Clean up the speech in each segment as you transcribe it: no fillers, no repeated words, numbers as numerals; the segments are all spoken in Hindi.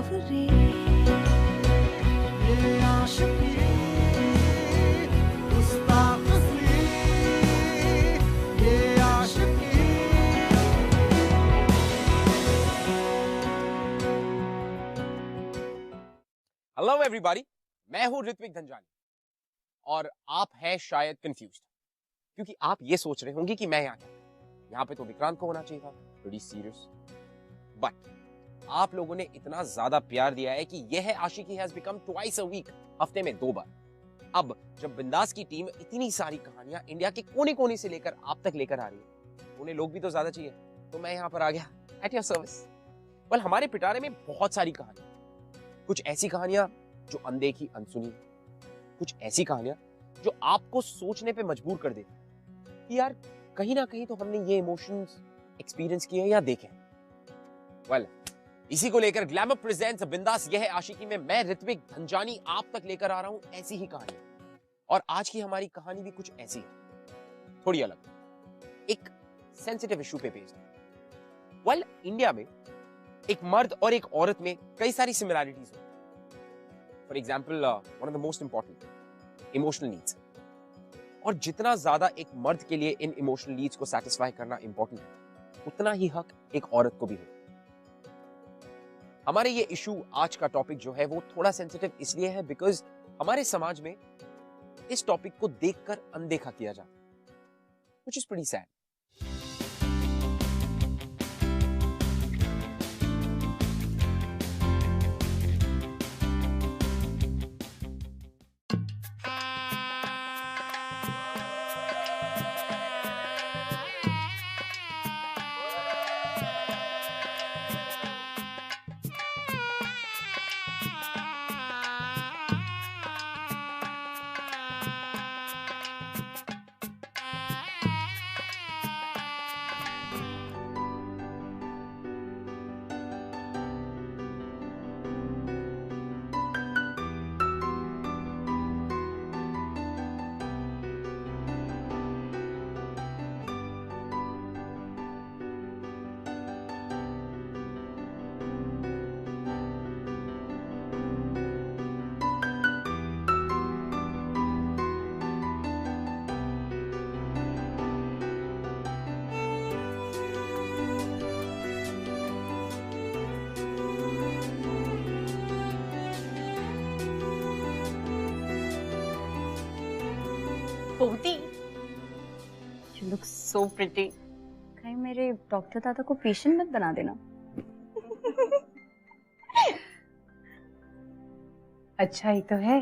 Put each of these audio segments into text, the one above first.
मुसाफिरी ये आशिकी गुस्ताखी ये आशिकी। हेलो एवरीबॉडी, मैं हूं ऋत्विक धनजानी और आप हैं शायद कंफ्यूज्ड क्योंकि आप ये सोच रहे होंगे कि मैं यहाँ पे तो विक्रांत को होना चाहिए था, प्रीटी सीरियस। बट आप लोगों ने इतना ज्यादा प्यार दिया है कि यह आशिकी has become twice a week, हफ्ते में 2 बार। अब जब बिंदास की टीम इतनी सारी कहानियां इंडिया के कोने कोने से लेकर आप तक लेकर आ रही है, उन्हें लोग भी तो ज्यादा चाहिए, तो मैं यहाँ पर आ गया एट योर सर्विस। वेल, हमारे पिटारे में बहुत सारी कहानियां, कुछ ऐसी कहानियां जो अनदेखी अनसुनी, कुछ ऐसी कहानियां जो आपको सोचने पे मजबूर कर देती कि यार कहीं ना कहीं तो हमने ये इमोशंस एक्सपीरियंस किए या देखे। वेल, इसी को लेकर ग्लैमर प्रेजेंट्स बिंदास यह है आशिकी में मैं ऋत्विक धनजानी आप तक लेकर आ रहा हूं ऐसी ही कहानी। और आज की हमारी कहानी भी कुछ ऐसी है, थोड़ी अलग, एक सेंसिटिव इशू पे बेस्ड है। वेल, इंडिया में एक मर्द और एक औरत में कई सारी सिमिलैरिटीज होती हैं। For example, one of the most important, emotional needs. और जितना ज्यादा एक मर्द के लिए इन इमोशनल नीड्स को सेटिस्फाई करना इंपॉर्टेंट है, उतना ही हक एक औरत को भी हो। हमारे ये इशू, आज का टॉपिक जो है वो थोड़ा सेंसिटिव इसलिए है बिकॉज हमारे समाज में इस टॉपिक को देखकर अनदेखा किया जाता है, which is pretty sad. Poti, you look so pretty. कहीं मेरे डॉक्टर दादा को पेशेंट मत बना देना। अच्छा ही तो है,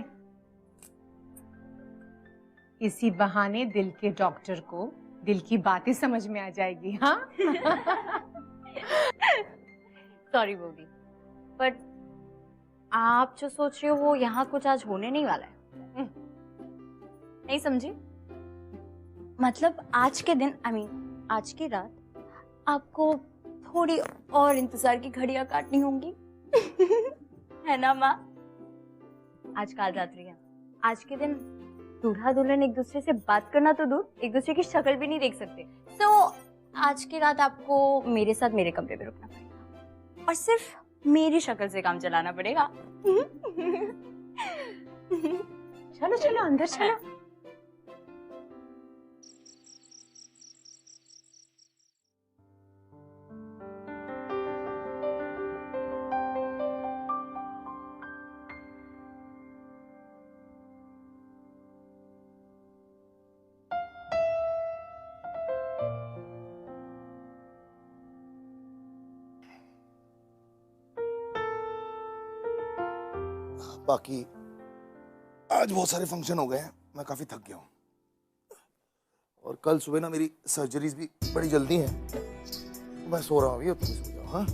इसी बहाने दिल के डॉक्टर को दिल की बातें समझ में आ जाएगी। हाँ सॉरी बोगी, बट आप जो सोच रहे हो वो यहाँ कुछ आज होने नहीं वाला है। नहीं समझी? मतलब आज के दिन, आज की रात आपको थोड़ी और इंतजार की घड़ियां काटनी होंगी। है ना माँ? आज काल रात्रि है। आज के दिन दूल्हा दुल्हन एक दूसरे से बात करना तो दूर, एक दूसरे की शक्ल भी नहीं देख सकते। तो आज की रात आपको मेरे साथ मेरे कमरे में रुकना पड़ेगा और सिर्फ मेरी शक्ल से काम चलाना पड़ेगा। चलो चलो अंदर चलो। बाकी आज बहुत सारे फंक्शन हो गए हैं, मैं काफी थक गया हूँ और कल सुबह ना मेरी सर्जरीज भी बड़ी जल्दी हैं, तो मैं सो रहा हूँ अभी, तुम सो जाओ। हाँ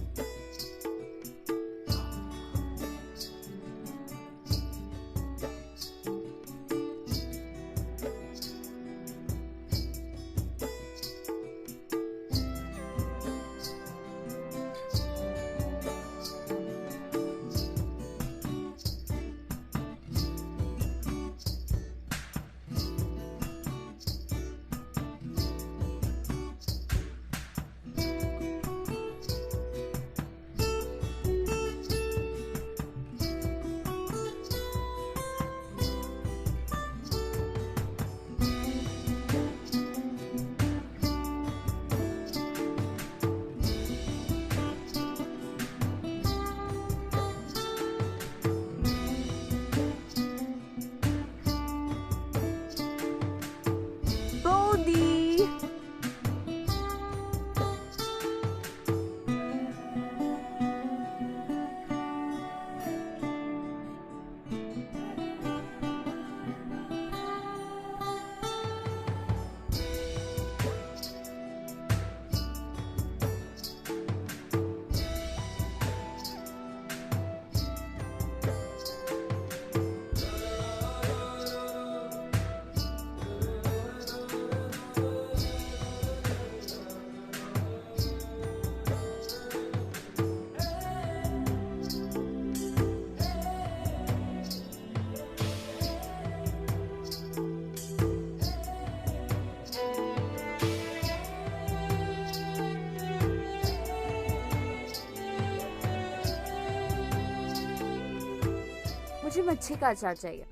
मुझे मच्छी का अचार चाहिए।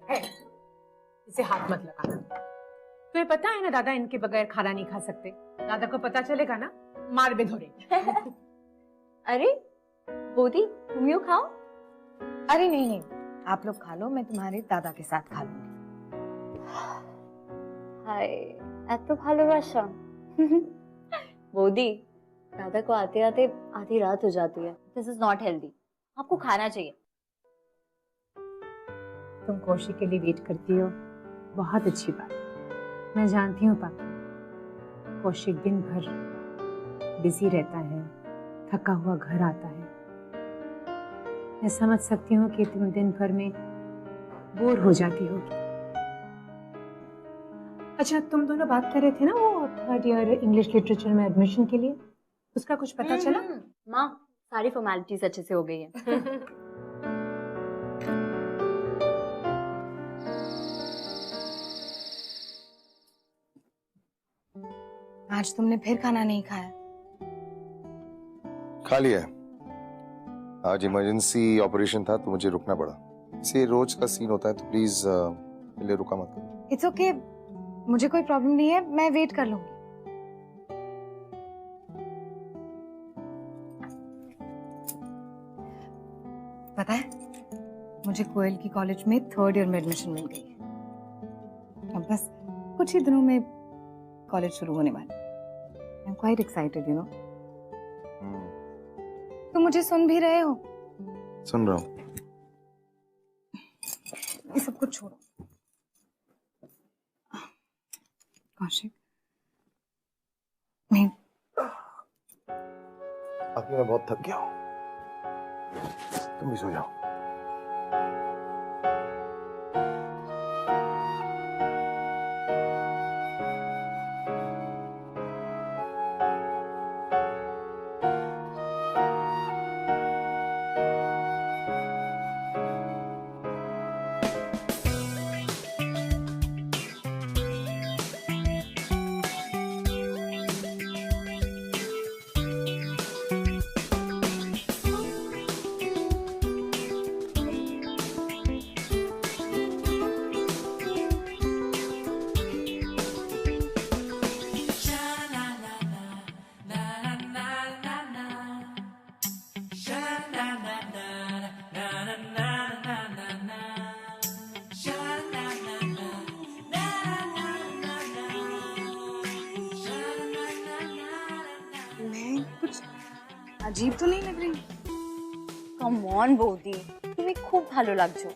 है, इसे हाथ मत लगाना। तुम्हें पता है ना दादा इनके बगैर खाना नहीं खा सकते। दादा को पता चलेगा ना, मार बेधोरेंगे। अरे बोधी, तुम यूँ खाओ। अरे नहीं नहीं, आप लोग खा लो, मैं तुम्हारे दादा के साथ खा लूंगी। हाय, এত ভালোবাসা। बोधी, दादा को आते आते आधी रात हो जाती है। दिस इज नॉट हेल्दी, आपको खाना चाहिए। तुम कौशिक के लिए वेट करती हो, बहुत अच्छी बात। मैं जानती हूँ पापा, कौशिक दिन भर बिजी रहता है, थका हुआ घर आता है। मैं समझ सकती हूँ कि तुम दिन भर में बोर हो जाती होगी। अच्छा, तुम दोनों बात कर रहे थे ना वो 3rd ईयर इंग्लिश लिटरेचर में एडमिशन के लिए, उसका कुछ पता चला? माँ, सारी फॉर्मेलिटीज अच्छे से हो गई है। आज तुमने फिर खाना नहीं खाया? खा लिया है। आज इमरजेंसी ऑपरेशन था तो मुझे रुकना पड़ा। इसे रोज का सीन होता है तो प्लीज पहले रुका मत करो। इट्स ओके, मुझे कोई प्रॉब्लम नहीं है, मैं वेट कर लूंगी। पता है, मुझे कोयल की कॉलेज में 3rd ईयर में एडमिशन मिल गई है। अब बस कुछ ही दिनों में कॉलेज शुरू होने वाला है। I am quite excited, you know. तुम मुझे सुन भी रहे हो? सुन रहा हूँ। ये सब कुछ छोड़ो। कौशिक, मैं बाकी मैं बहुत थक गया हूँ, तुम भी सो जाओ। अजीब तो नहीं लग रही? कम ऑन बोधी, तुम्हें खूब ভালো লাগছো।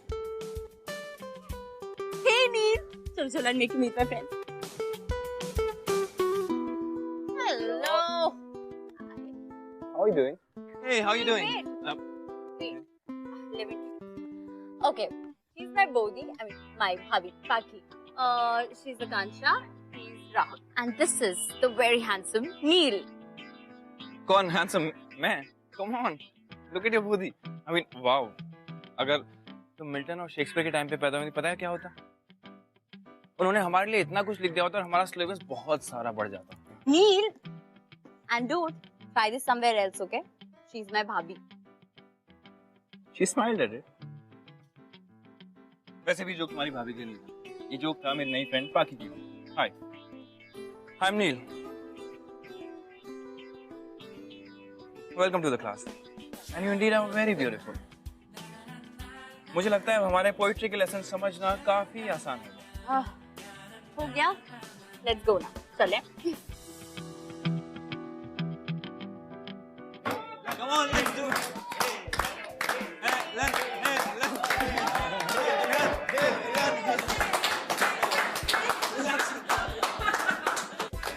Hey Neil, चलो चलो and make me meet my friend. Hello. How are you doing? Hey, how you doing? Wait. Let me. Okay, she's my Bodhi. I mean, my hubby, Paki. She's Akansha. He's Rahul. And this is the very handsome Neil. कौन handsome? मैं? Come on, look at your booty. I mean, wow. अगर तुम मिल्टन और शेक्सपियर के टाइम पे पैदा हुई, पता है क्या होता? उन्होंने हमारे लिए इतना कुछ लिख दिया होता और हमारा सिलेबस बहुत सारा बढ़ जाता। Neil, and don't try this somewhere else, okay? She's my bhabhi. She smiled at it. वैसे भी जोक तुम्हारी भाभी के लिए था। ये जोक था मेरी नई फ्रेंड पाकी की। Hi, I'm Neil. Welcome to the class. And you indeed are very beautiful. मुझे लगता है हमारे पोइट्री के लेसन समझना काफी आसान है। हो गया? Let's go now. चले? Come on, let's do it.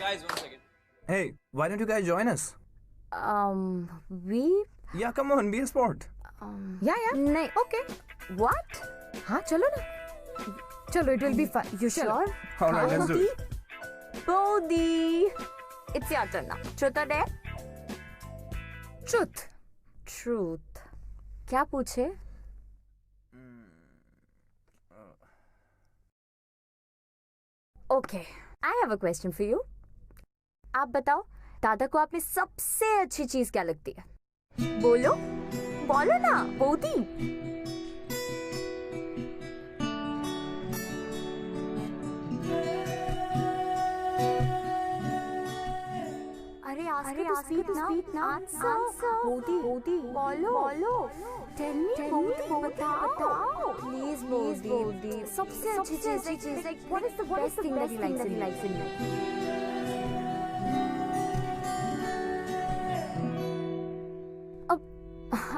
Guys, one second. Hey, why don't you guys join us? we Yeah, come on, be a sport. या नहीं. Okay what? हाँ चलो ना, चलो, it will be fun. You sure? All right, let's do it. Bodhi, it's your turn now. Truth or dare? Truth. Truth. क्या पूछे? Okay, I have a question for you. आप बताओ, दादा को आप में सबसे अच्छी चीज क्या लगती है? बोलो, बोलो ना, Bodhi. ask her to speak now. Answer. Bodhi. बोलो. Tell me, बताओ. Please, Bodhi. सबसे अच्छी चीज. Like, what is the best thing that he likes in you?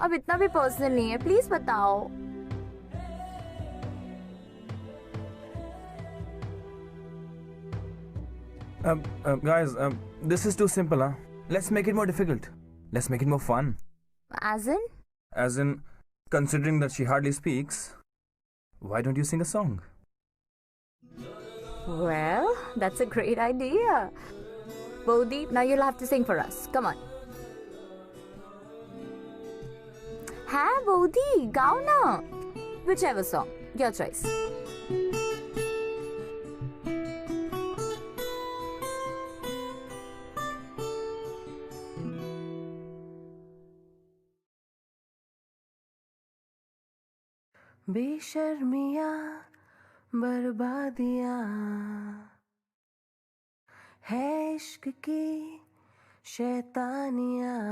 अब इतना भी पर्सनल नहीं है, प्लीज बताओ. Guys, this is too simple, huh? Let's make it more difficult. Let's make it more fun. As in? As in, considering that she hardly speaks, why don't you sing a song? Well, that's a great idea. Bodhi, now you'll have to sing for us. Come on. हाँ बोधी, गाओ ना. Whichever song, your choice. बेशर्मियाँ बर्बादियाँ है इश्क की शैतानियाँ.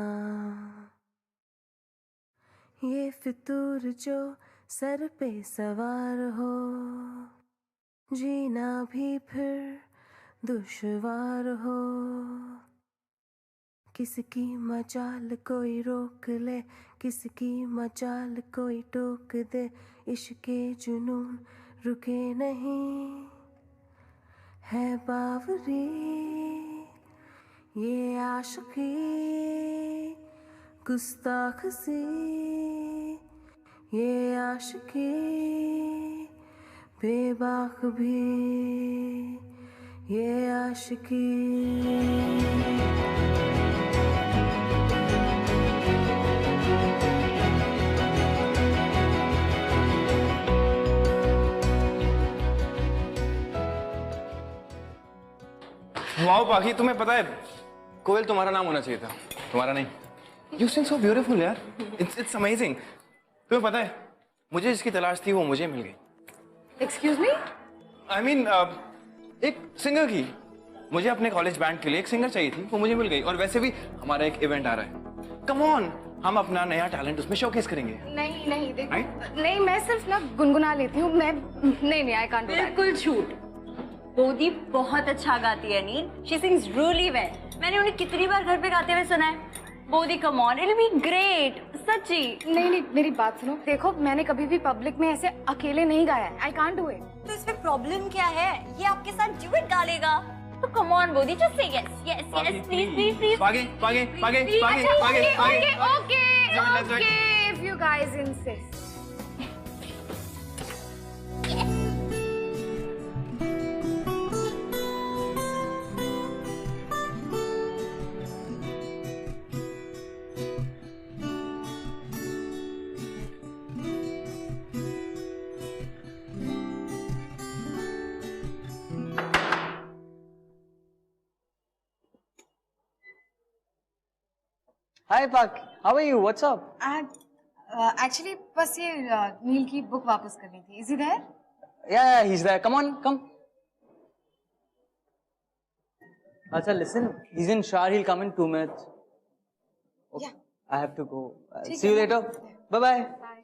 ये फितूर जो सर पे सवार हो, जीना भी फिर दुश्वार हो. किसकी मजाल कोई रोक ले, किसकी मजाल कोई टोक दे. इश्के जुनून रुके नहीं है बावरी, ये आशिकी गुस्ताख सी, ये आशिकी बेबाक भी, ये आशिकी. वाओ पाखी, तुम्हें पता है कोयल तुम्हारा नाम होना चाहिए था, तुम्हारा नहीं. You sing so beautiful यार. It's amazing. तुम्हें पता है मुझे जिसकी तलाश थी वो मुझे मिल गई. Excuse me? I mean, एक सिंगर की. मुझे अपने कॉलेज बैंड के लिए एक सिंगर चाहिए थी, वो मुझे मिल गई. और वैसे भी हमारा एक इवेंट आ रहा है. कम ऑन, हम अपना नया टैलेंट उसमें शोकेस करेंगे. नहीं देखो, नहीं मैं सिर्फ ना गुनगुना लेती हूँ. मैं नहीं आई कांट. बिल्कुल झूठ. बोधी बहुत अच्छा गाती है Neel. She sings really well. मैंने उन्हें कितनी बार घर पे गाते हुए सुना है. Bodhi come on, it will be great. सच्ची. नहीं मेरी बात सुनो. देखो मैंने कभी भी पब्लिक में ऐसे अकेले नहीं गाया है. I can't do it. तो इसमें प्रॉब्लम क्या है? ये आपके साथ ड्यूएट गा लेगा. तो come on Bodhi, just say yes please. पागे. Okay if you guys insist. Hi Pak, how are you? What's up? Actually बस ये नील की बुक वापस करनी थी. Is he there? Yeah, he's there. Come on, come. Acha, listen. He's in shower. He'll come in 2 minutes. Okay. Yeah. I have to go. See you later. Bye-bye. Bye.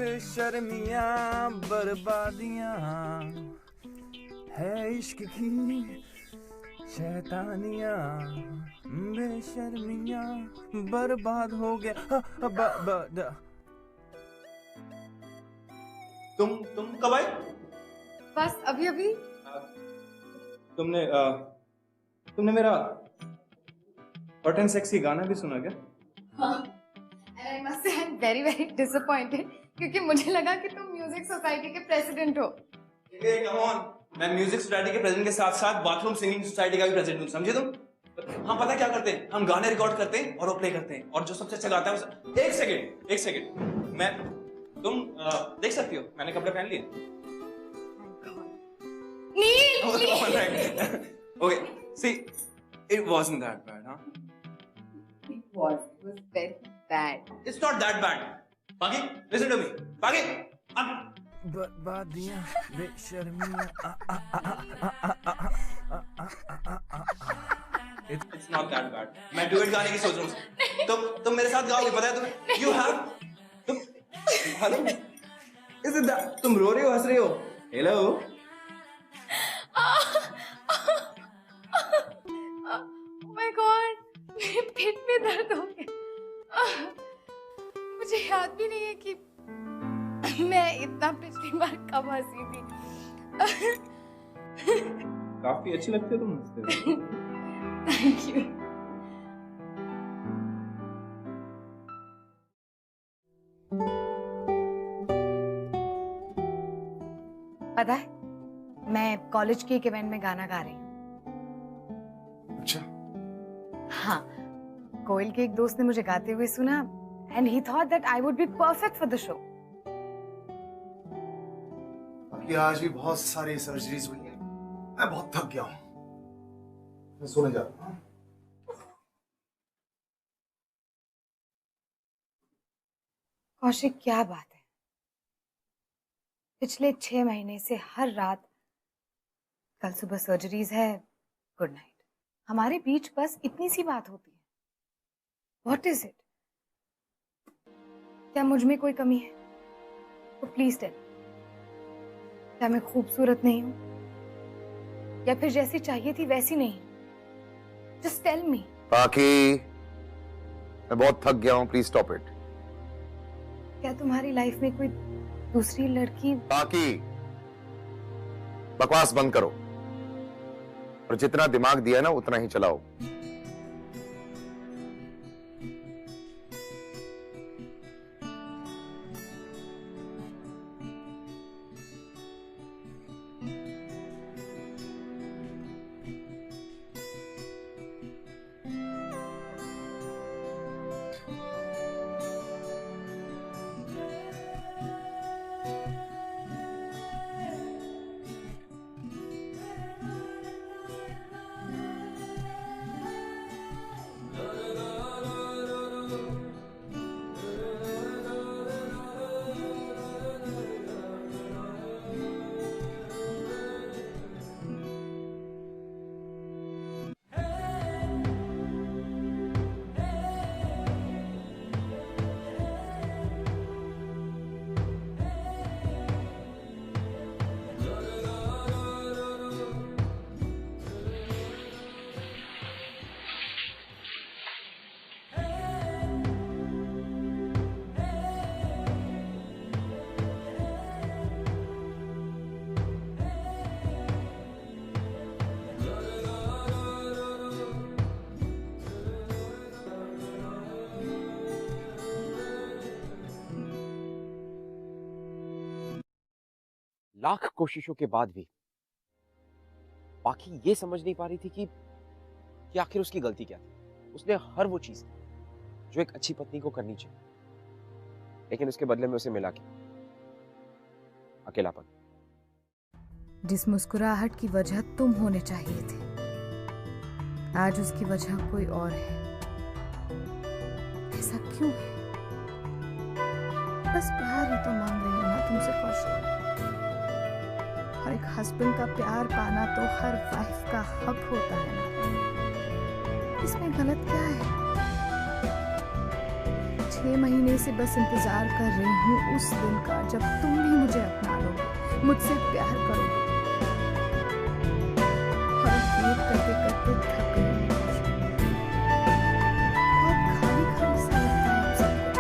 बेशर्मियाँ बर्बादियाँ है इश्क की शैतानियाँ. बेशर्मियाँ बर्बाद हो गया. तुम कब आए? बस अभी तुमने मेरा हॉट एंड सेक्सी गाना भी सुना क्या? And I must say I'm very very disappointed क्योंकि मुझे लगा कि तुम म्यूजिक सोसाइटी के प्रेसिडेंट हो. कम ऑन, मैं म्यूजिक सोसाइटी के प्रेसिडेंट के साथ साथ बाथरूम सिंगिंग सोसाइटी का भी प्रेसिडेंट हूँ, समझे तुम? हम पता क्या करते हैं, हम गाने रिकॉर्ड करते हैं और वो प्ले करते हैं और जो सबसे अच्छा गाता है वो. एक सेकंड तुम देख सकती हो मैंने कपड़े पहन लिए. नील. Okay, see, it wasn't that bad, huh? was. It was very bad. It's not that bad. Pagi, listen to me. Pagi, बर्बादियां बेशर्मियां It's not that bad. मैं duet गाने की सोच रहा हूँ. तुम मेरे साथ गाओगे, पता है तुम्हें? You have. Hello. Is it that? तुम रो रहे हो, हंस रहे हो? Hello. Oh my God, मेरे पेट में दर्द हो गया. मुझे याद भी नहीं है कि मैं इतना पिछली बार कब हंसी थी. काफी अच्छी लगती है तुम हंसते हो. Thank you. पता है, मैं कॉलेज के एक इवेंट में गाना गा रही हूँ. अच्छा. हाँ, कोयल के एक दोस्त ने मुझे गाते हुए सुना and he thought that I would be perfect for the show. बाकी आज भी बहुत सारी सर्जरीज हुई हैं. मैं बहुत थक गया हूँ. मैं सोने जा रहा हूँ. कौशिक, क्या बात है. पिछले 6 महीने से हर रात कल सुबह सर्जरीज है, गुड नाइट. हमारे बीच बस इतनी सी बात होती है. What is it? क्या मुझ में कोई कमी है? तो प्लीज टेल. क्या मैं खूबसूरत नहीं हूं, या फिर जैसी चाहिए थी वैसी नहीं? Just tell me. बाकी मैं बहुत थक गया हूँ. Please stop it. क्या तुम्हारी लाइफ में कोई दूसरी लड़की? बाकी बकवास बंद करो और जितना दिमाग दिया ना उतना ही चलाओ. लाख कोशिशों के बाद भी बाकी ये समझ नहीं पा रही थी कि आखिर उसकी गलती क्या थी. उसने हर वो चीज की जो एक अच्छी पत्नी को करनी चाहिए, लेकिन उसके बदले में उसे मिला क्या? अकेलापन. जिस मुस्कुराहट की वजह तुम होने चाहिए थे, आज उसकी वजह कोई और है. ऐसा क्यों है? बस प्यार ही तो मांग रही हूँ ना तुमसे कौशिक. और एक हस्बैंड का प्यार पाना तो हर वाइफ का हक होता है ना. इसमें गलत क्या है? 6 महीने से बस इंतजार कर रही हूँ उस दिन का जब तुम भी मुझे अपना लोगे, मुझसे प्यार करोगे. और वेट करते करते थक गई हूँ. बहुत खाली खाली सा लगता है सब कुछ.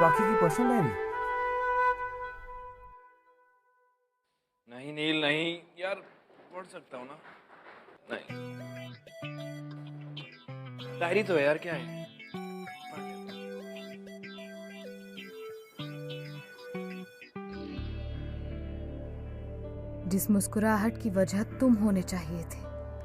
पाखी की पर्सनल डायरी? नहीं नील नहीं यार, पढ़ सकता हूँ ना। नहीं, डायरी तो है यार, क्या है? जिस मुस्कुराहट की वजह तुम होने चाहिए थे,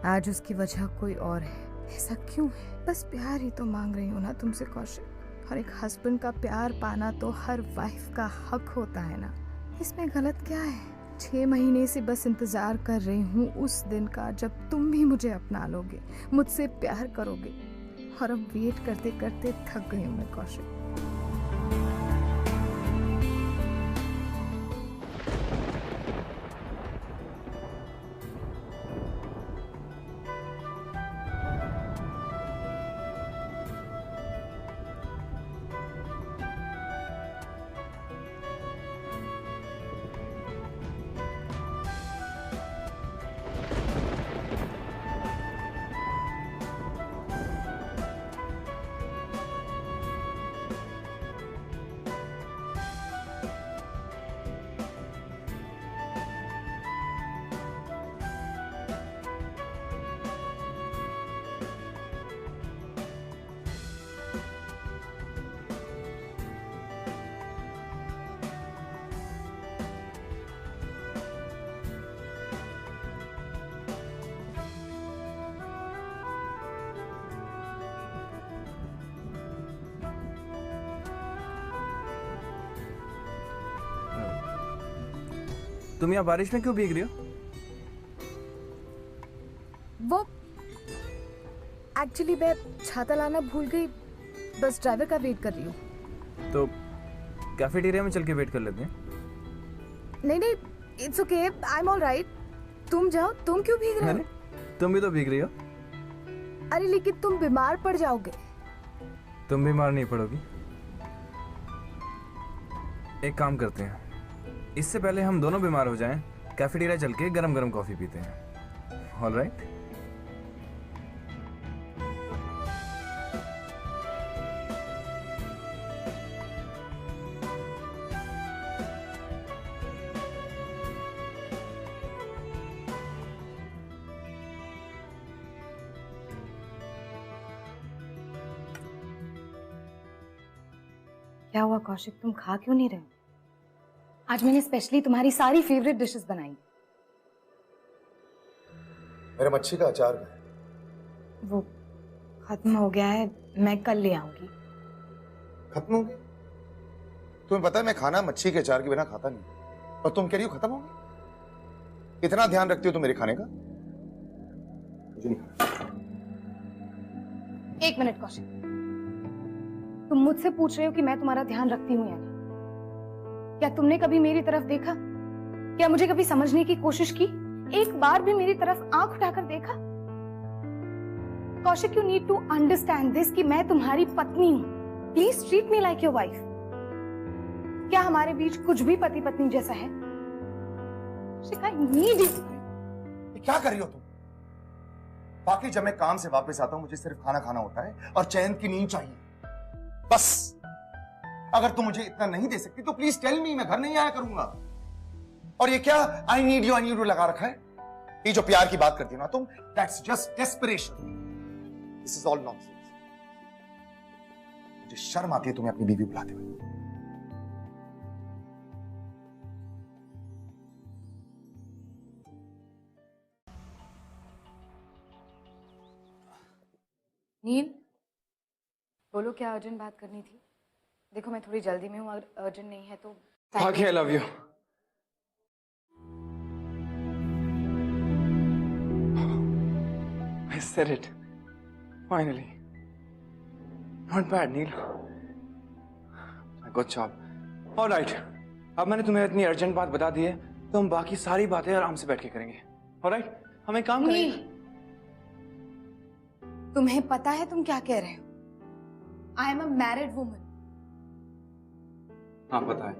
आज उसकी वजह कोई और है। ऐसा क्यों है? बस प्यार ही तो मांग रही हूँ ना तुमसे कौशिक। और एक हस्बैंड का प्यार पाना तो हर वाइफ का हक होता है ना। इसमें गलत क्या है? 6 महीने से बस इंतजार कर रही हूँ उस दिन का जब तुम भी मुझे अपना लोगे, मुझसे प्यार करोगे। और अब वेट करते करते थक गई हूँ मैं कौशिक। तुम यहाँ बारिश में क्यों भीग रही हो? वो एक्चुअली मैं छाता लाना भूल गई, बस ड्राइवर का वेट कर रही हूँ। तो कैफेटेरिया में चल के वेट कर लेते हैं। नहीं नहीं, it's okay, I am alright. तुम जाओ, तुम क्यों भीग रहे हो? तुम भी तो भीग रही हो। अरे लेकिन तुम बीमार पड़ जाओगे। तुम बीमार नहीं पड़ोगी। एक काम करते हैं, इससे पहले हम दोनों बीमार हो जाएं, कैफेटेरिया चल के गरम गरम कॉफी पीते हैं। All right? क्या हुआ कौशिक, तुम खा क्यों नहीं रहे? आज मैंने स्पेशली तुम्हारी सारी फेवरेट डिशेस बनाई। मेरा मच्छी का अचार है। वो खत्म हो गया है, मैं कल ले आऊंगी। खत्म हो गया? तुम्हें पता है मैं खाना मच्छी के अचार के बिना खाता नहीं, और तुम कह रही हो खत्म हो गया? इतना ध्यान रखती हो तुम मेरे खाने का? मुझे नहीं खाना। 1 मिनट कौशिक, तुम मुझसे पूछ रहे हो कि मैं तुम्हारा ध्यान रखती हूँ या नहीं? क्या तुमने कभी मेरी तरफ देखा? क्या मुझे कभी समझने की कोशिश की? एक बार भी मेरी तरफ आंख उठाकर देखा? Kaushik, you need to understand this कि मैं तुम्हारी पत्नी हूं। Please treat me like your wife. क्या हमारे बीच कुछ भी पति पत्नी जैसा है? Kaushik, I need it. क्या कर रही हो तुम? बाकी जब मैं काम से वापस आता हूं मुझे सिर्फ खाना खाना होता है और चैन की नींद चाहिए, बस। अगर तुम मुझे इतना नहीं दे सकती तो प्लीज टेल मी, मैं घर नहीं आया करूंगा। और ये क्या आई नीड यू लगा रखा है? ये जो प्यार की बात करती हो ना तुम, that's just desperation. This is all nonsense. मुझे शर्म आती है तुम्हें अपनी बीवी बुलाते हुए। नील, बोलो, क्या अर्जेंट बात करनी थी? देखो मैं थोड़ी जल्दी में हूँ, अगर अर्जेंट नहीं है तो। I love you. I said it. Finally. Not bad, Neil. Good job. All right. अब मैंने तुम्हें इतनी अर्जेंट बात बता दी है, तो हम बाकी सारी बातें आराम से बैठ के करेंगे। All right? हम एक काम करेंगे। तुम्हें पता है तुम क्या कह रहे हो? I am a married woman. हाँ पता है,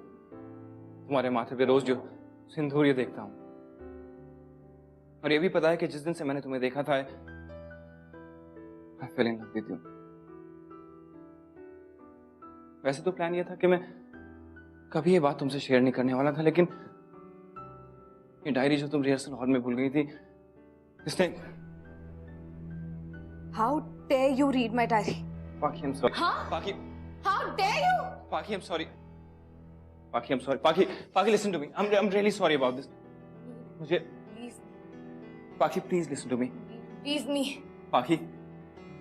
तुम्हारे माथे पे रोज जो सिंदूर ये देखता हूं, और ये भी पता है कि जिस दिन से मैंने तुम्हें देखा था I fell in love with you. वैसे तो प्लान ये था कि मैं कभी ये बात तुमसे शेयर नहीं करने वाला था, लेकिन ये डायरी जो तुम रिहर्सल हॉल में भूल गई थी, इसने How dare you read my diary? पाखी, I'm sorry. हाँ? पाखी, How dare you? Paki, I'm sorry. Paki, I'm sorry. Paki, listen to me. I'm really sorry about this. मुझे, Please, Paki, please listen to me. please me. Paki,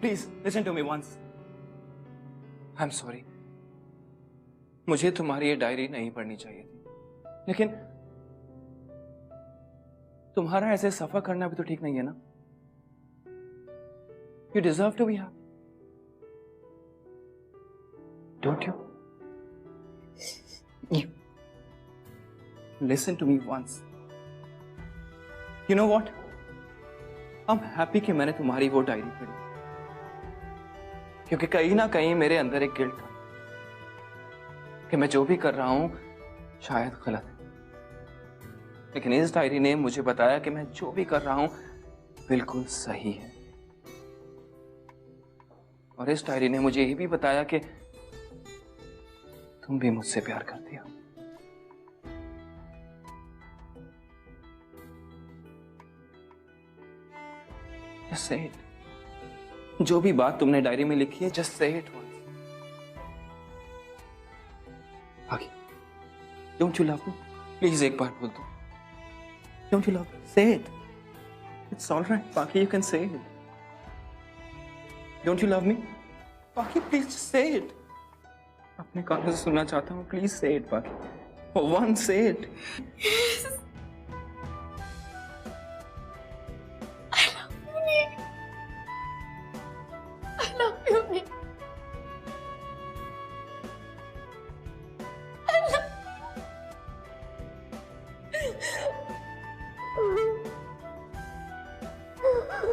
please listen to me once. I'm sorry. मुझे तुम्हारी ये डायरी नहीं पढ़नी चाहिए थी, लेकिन तुम्हारा ऐसे सफर करना भी तो ठीक नहीं है ना? You deserve to be happy. Don't you? You listen to me once. You know what? I'm happy कि मैंने तुम्हारी वो डायरी पढ़ी, क्योंकि कहीं ना कहीं मेरे अंदर एक गिल्ट था कि मैं जो भी कर रहा हूं शायद गलत है, लेकिन इस डायरी ने मुझे बताया कि मैं जो भी कर रहा हूं बिल्कुल सही है। और इस डायरी ने मुझे ये भी बताया कि तुम भी मुझसे प्यार करती हो। Just say it. जो भी बात तुमने डायरी में लिखी है, just say it once. आगे, don't you love me? Please एक बार बोल दो। Don't you love me? Say it. It's all right, Paki. You can say it. Don't you love me? Paki, please just say it. अपने कानों से सुनना चाहता हूँ, please say it, Paki. For once, say it. Yes. I love you, Nick. I love you, Nick. I love you.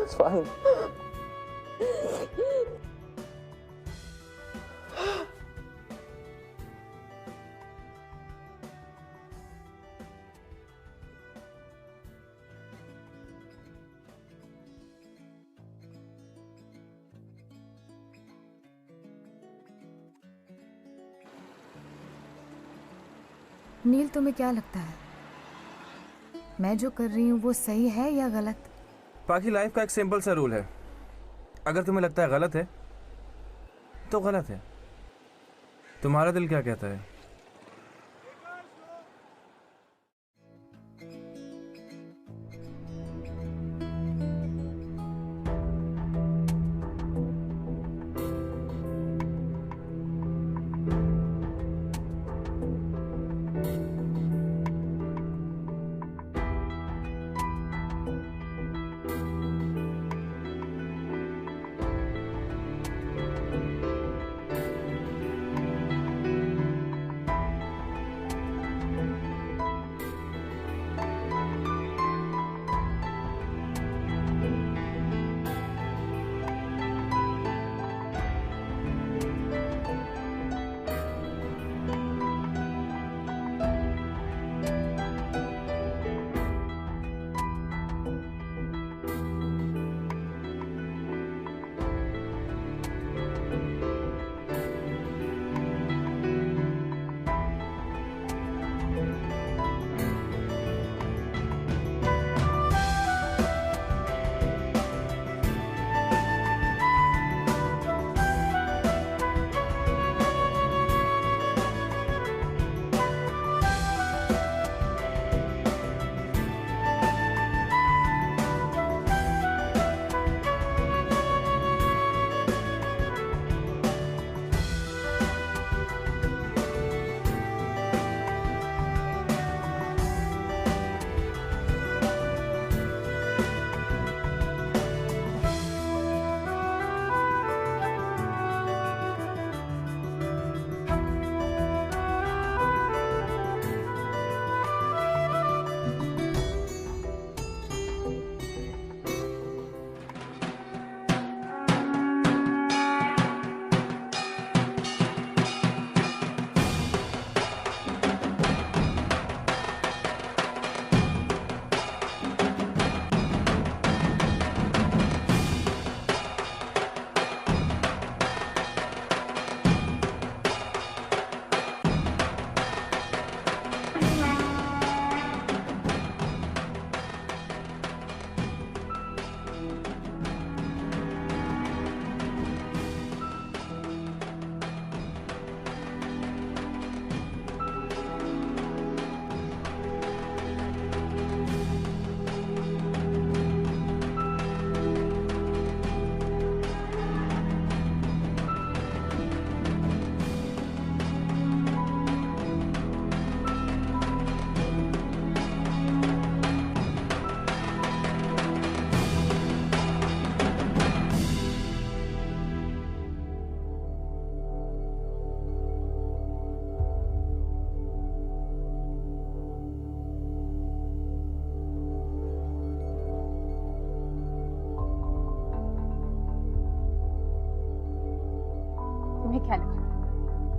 It's fine. नील, तुम्हें क्या लगता है मैं जो कर रही हूँ वो सही है या गलत? बाकी लाइफ का एक सिंपल सा रूल है, अगर तुम्हें लगता है गलत है तो गलत है। तुम्हारा दिल क्या कहता है?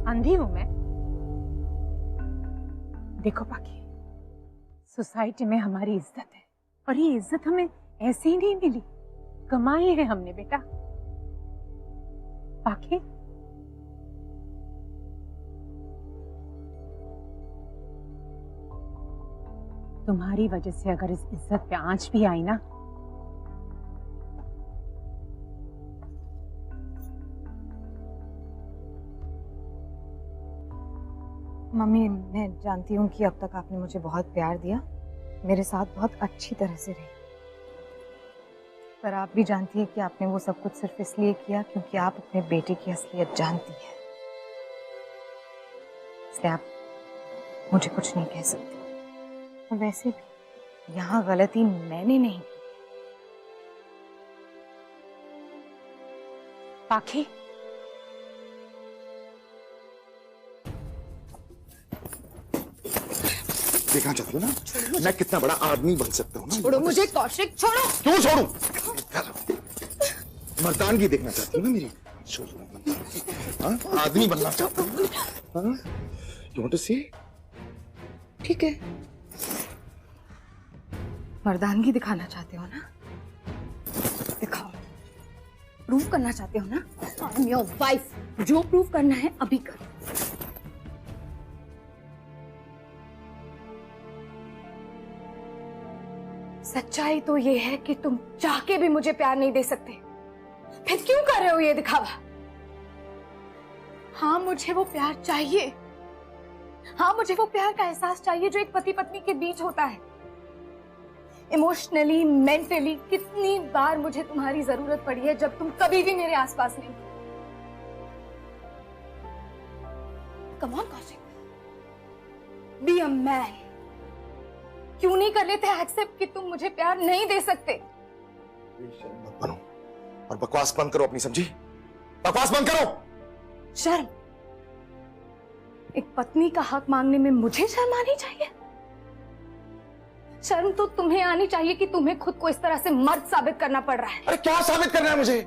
अंधी हूं मैं? देखो पाकी, सोसाइटी में हमारी इज्जत है और ये इज्जत हमें ऐसे ही नहीं मिली, कमाई है हमने बेटा। पाकी, तुम्हारी वजह से अगर इस इज्जत पे आंच भी आई ना, मम्मी, मैं जानती हूँ कि अब तक आपने मुझे बहुत प्यार दिया, मेरे साथ बहुत अच्छी तरह से रही, पर आप भी जानती है कि आपने वो सब कुछ सिर्फ इसलिए किया क्योंकि आप अपने बेटे की असलियत जानती है, इसलिए आप मुझे कुछ नहीं कह सकती। और वैसे भी यहाँ गलती मैंने नहीं की। पाखी, देखना चाहती हो ना मैं कितना बड़ा आदमी बन सकता हूँ ना? छोड़ो मुझे कौशिक, छोड़ो। क्यों छोड़ू? मर्दानगी देखना चाहती हो ना मेरी? हाँ? आदमी बनना चाहता हूँ? हाँ? You want to see? ठीक है, मर्दानगी दिखाना चाहते हो ना? दिखाओ। प्रूव करना चाहते हो ना? आई एम योर वाइफ, जो प्रूव करना है अभी करो। सच्चाई तो ये है कि तुम चाह के भी मुझे प्यार नहीं दे सकते, फिर क्यों कर रहे हो ये दिखावा? हाँ, मुझे वो प्यार चाहिए। हाँ, मुझे वो प्यार का एहसास चाहिए जो एक pति पत्नी के बीच होता है। इमोशनली, मेंटली कितनी बार मुझे तुम्हारी जरूरत पड़ी है जब तुम कभी भी मेरे आसपास नहीं। Come on Kaushik, be a man. क्यों नहीं कर लेते एक्सेप्ट कि तुम मुझे प्यार नहीं दे सकते? मत बनो और बकवास बंद करो अपनी, समझी? बकवास बंद करो। शर्म? एक पत्नी का हक मांगने में मुझे शर्म आनी चाहिए? शर्म तो तुम्हें आनी चाहिए कि तुम्हें खुद को इस तरह से मर्द साबित करना पड़ रहा है। अरे क्या साबित करना है मुझे?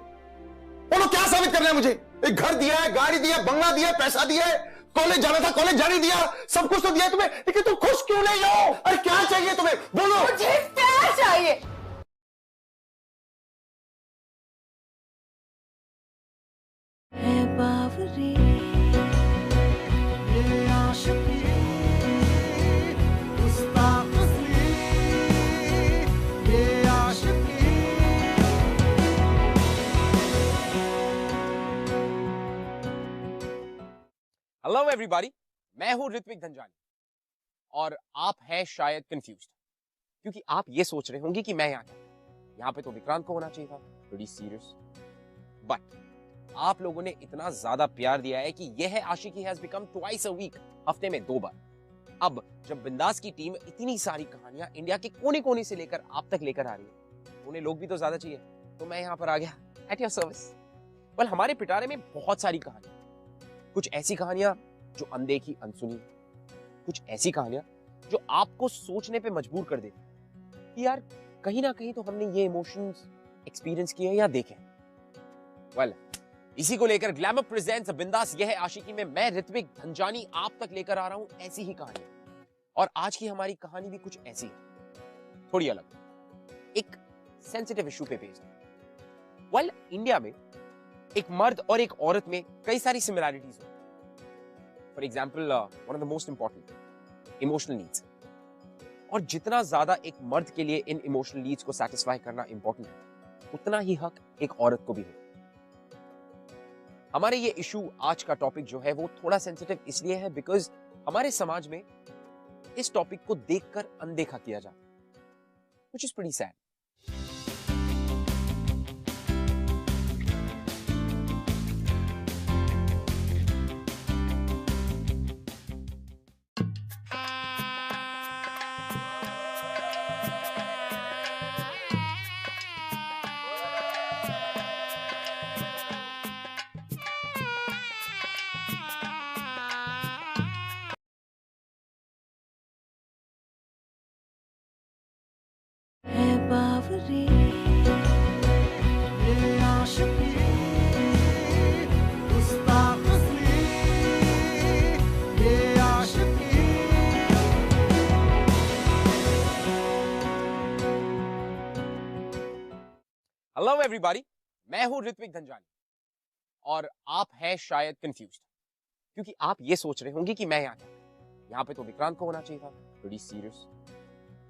बोलो क्या साबित करना है मुझे? एक घर दिया है, गाड़ी दिया है, बंगला दिया है, पैसा दिया है, कॉलेज जाना था कॉलेज जाने दिया, सब कुछ तो दिया तुम्हें, लेकिन तुम खुश क्यों नहीं हो? अरे क्या चाहिए तुम्हें? बोलो। मुझे प्यार चाहिए। है बावरी ये आशिकी गुस्ताख सी, ये आशिकी। हेलो एवरीबॉडी, मैं हूं ऋत्विक धनजानी और आप हैं शायद कंफ्यूज्ड क्योंकि आप ये सोच रहे होंगे कि मैं यहाँ पे तो विक्रांत को होना चाहिए था, प्रीटी सीरियस। बट आप लोगों ने इतना ज्यादा प्यार दिया है कि यह आशिकी has become twice a week, हफ्ते में 2 बार। अब जब बिंदास की टीम इतनी सारी कहानियां इंडिया के कोने कोने से लेकर आप तक लेकर आ रही है, उन्हें लोग भी तो ज्यादा चाहिए, तो मैं यहाँ पर आ गया एट योर सर्विस। वेल, हमारे पिटारे में बहुत सारी कहानियां, कुछ ऐसी कहानियां जो अनदेखी अनसुनी, कुछ ऐसी कहानियां जो आपको सोचने पे मजबूर कर देती कि यार कहीं ना कहीं तो हमने ये इमोशंस एक्सपीरियंस किए या देखे। वेल, इसी को लेकर ग्लैमर प्रेजेंट्स बिंदास यह है आशिकी में मैं ऋत्विक धनजानी आप तक लेकर आ रहा हूं ऐसी ही कहानी। और आज की हमारी कहानी भी कुछ ऐसी है, थोड़ी अलग, एक सेंसिटिव इशू पे बेस्ड है। वेल, इंडिया में एक मर्द और एक औरत में कई सारी सिमिलैरिटीज हैं। For example, one of the most important, emotional needs. और जितना ज्यादा एक मर्द के लिए इन इमोशनल नीड्स को सेटिस्फाई करना इंपॉर्टेंट है, उतना ही हक एक औरत को भी हो। हमारे ये इशू, आज का टॉपिक जो है वो थोड़ा सेंसिटिव इसलिए है बिकॉज हमारे समाज में इस टॉपिक को देखकर अनदेखा किया जाता है, व्हिच इज प्रीटी सैड। है बावरी ये आशिकी गुस्ताख सी, हेलो एवरीबॉडी, मैं हूं ऋत्विक धनजानी और आप हैं शायद कंफ्यूज्ड क्योंकि आप ये सोच रहे होंगे कि मैं यहाँ पे तो विक्रांत को होना चाहिए था, प्रीटी सीरियस।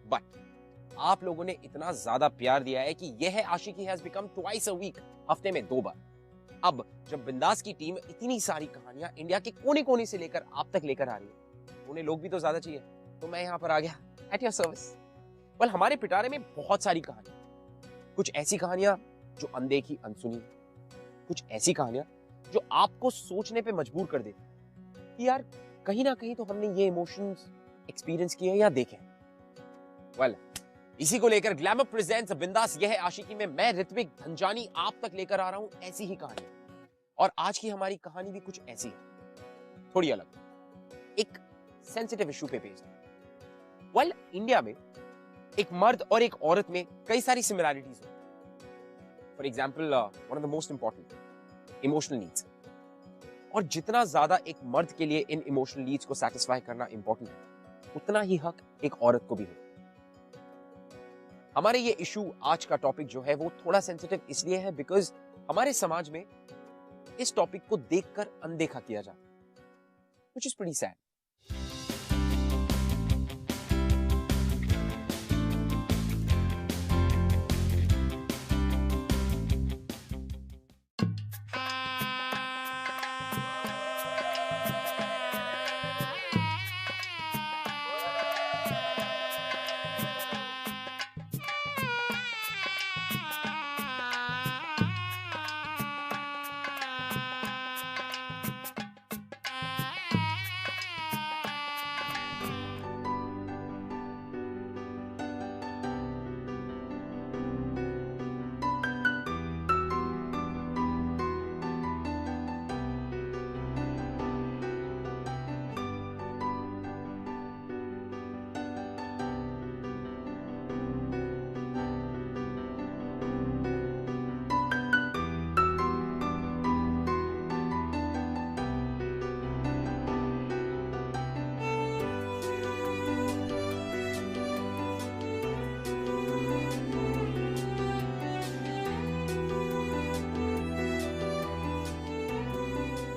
बट आप लोगों ने इतना ज्यादा प्यार दिया है कि यह आशिकी has become twice a week, हफ्ते में 2 बार। अब जब बिंदास की टीम इतनी सारी कहानियां इंडिया के कोने कोने से लेकर आप तक लेकर आ रही है, उन्हें लोग भी तो ज्यादा चाहिए, तो मैं यहाँ पर आ गया एट योर सर्विस। वेल, हमारे पिटारे में बहुत सारी कहानियां, कुछ ऐसी कहानियां जो अनदेखी अनसुनी, कुछ ऐसी कहानियां जो आपको सोचने पे मजबूर कर देती कि यार कहीं ना कहीं तो हमने ये इमोशंस एक्सपीरियंस किए या देखे। वेल, इसी को लेकर ग्लैमर प्रेजेंट्स बिंदास यह है आशिकी में मैं ऋत्विक धनजानी आप तक लेकर आ रहा हूं ऐसी ही कहानी। और आज की हमारी कहानी भी कुछ ऐसी है, थोड़ी अलग, एक सेंसिटिव इशू पे बेस्ड है। वेल, इंडिया में एक मर्द और एक औरत में कई सारी सिमिलैरिटीज हैं। For example, one of the most important, emotional needs. और जितना ज्यादा एक मर्द के लिए इन इमोशनल नीड्स को सेटिस्फाई करना इंपॉर्टेंट है, उतना ही हक एक औरत को भी हो। हमारे ये इशू, आज का टॉपिक जो है वो थोड़ा सेंसिटिव इसलिए है बिकॉज हमारे समाज में इस टॉपिक को देखकर अनदेखा किया जाता है, which is pretty sad.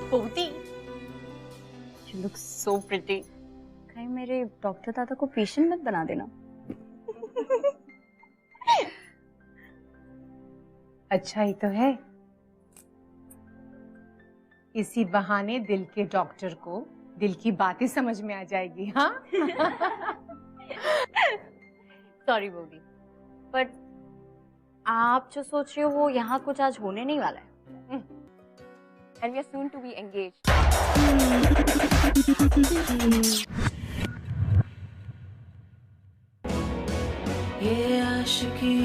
Bhoti, you look so pretty. कहीं मेरे डॉक्टर दादा को पेशेंट मत बना देना। अच्छा ही तो है, इसी बहाने दिल के डॉक्टर को दिल की बातें समझ में आ जाएगी। हाँ सॉरी बोगी, बट आप जो सोच रहे हो वो यहाँ कुछ आज होने नहीं वाला है। And we are soon to be engaged. ये आशिकी